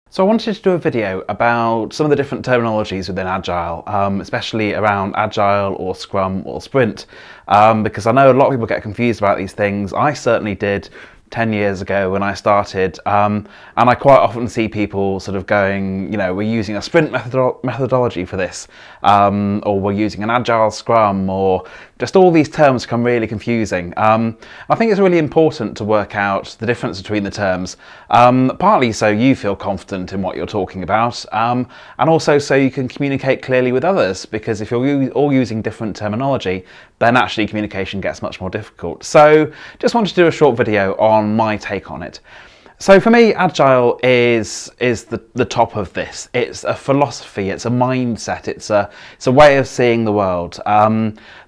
So I wanted to do a video about some of the different terminologies within Agile, especially around Agile or Scrum or Sprint, because I know a lot of people get confused about these things. I certainly did 10 years ago when I started, and I quite often see people sort of going, we're using a sprint methodology for this, or we're using an agile scrum, or just all these terms become really confusing. I think it's really important to work out the difference between the terms, partly so you feel confident in what you're talking about, and also so you can communicate clearly with others, because if you're all using different terminology, then actually communication gets much more difficult. So just wanted to do a short video on my take on it. So for me, Agile is the top of this. It's a philosophy, it's a mindset, it's a way of seeing the world.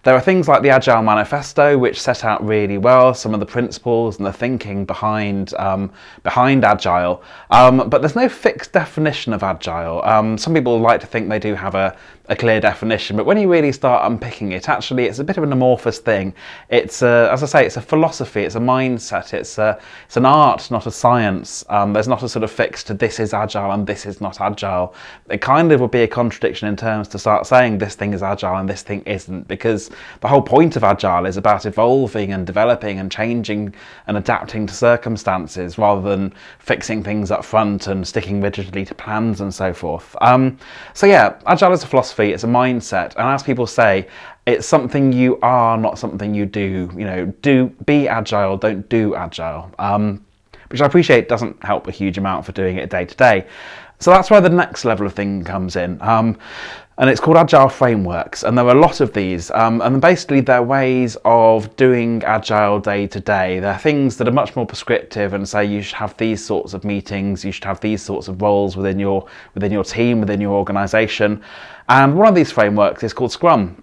There are things like the Agile Manifesto, which set out really well some of the principles and the thinking behind Agile, but there's no fixed definition of Agile. Some people like to think they do have a clear definition, but when you really start unpicking it, actually it's a bit of an amorphous thing. It's as I say, it's a philosophy, it's a mindset, it's an art, not a science. There's not a sort of fixed this is Agile and this is not Agile. It kind of would be a contradiction in terms to start saying this thing is Agile and this thing isn't, because the whole point of Agile is about evolving and developing and changing and adapting to circumstances, rather than fixing things up front and sticking rigidly to plans and so forth. So yeah, Agile is a philosophy, it's a mindset, and as people say, it's something you are, not something you do. Be agile, don't do agile, which I appreciate doesn't help a huge amount for doing it day to day. So that's where the next level of thing comes in, and it's called Agile frameworks, and there are a lot of these, and basically they're ways of doing Agile day to day. They're things that are much more prescriptive and say you should have these sorts of meetings, you should have these sorts of roles within your team, within your organisation, and one of these frameworks is called Scrum.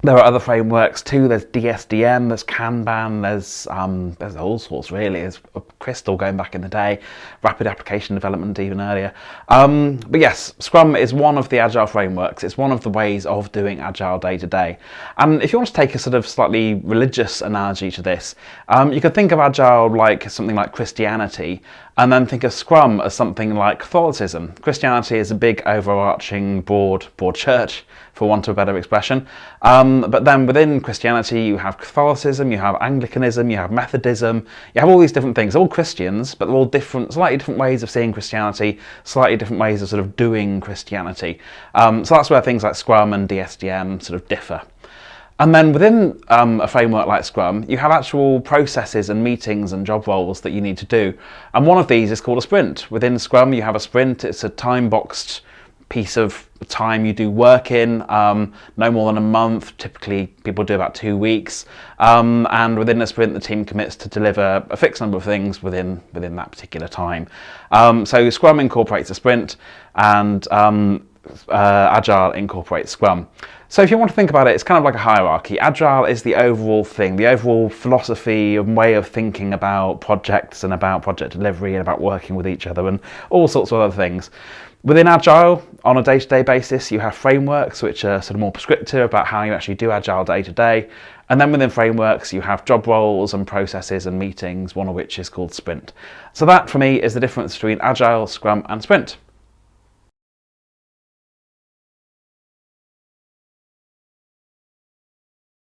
There are other frameworks too. There's DSDM, there's Kanban, there's all sorts really. There's Crystal going back in the day, rapid application development even earlier. But yes, Scrum is one of the Agile frameworks. It's one of the ways of doing Agile day to day. And if you want to take a sort of slightly religious analogy to this, you could think of Agile like something like Christianity, and then think of Scrum as something like Catholicism. Christianity is a big overarching broad church, for want of a better expression. But then within Christianity, you have Catholicism, you have Anglicanism, you have Methodism, you have all these different things, all Christians, but they're all different, slightly different ways of seeing Christianity, slightly different ways of sort of doing Christianity. So that's where things like Scrum and DSDM sort of differ. And then within a framework like Scrum, you have actual processes and meetings and job roles that you need to do. And one of these is called a sprint. Within Scrum, you have a sprint. It's a time-boxed piece of time you do work in, no more than a month. Typically, people do about 2 weeks. And within a sprint, the team commits to deliver a fixed number of things within that particular time. So Scrum incorporates a sprint, and Agile incorporates Scrum. So if you want to think about it, it's kind of like a hierarchy. Agile is the overall thing, the overall philosophy and way of thinking about projects and about project delivery and about working with each other and all sorts of other things. Within Agile, on a day-to-day basis, you have frameworks which are sort of more prescriptive about how you actually do Agile day-to-day. And then within frameworks, you have job roles and processes and meetings, one of which is called Sprint. So that, for me, is the difference between Agile, Scrum and Sprint.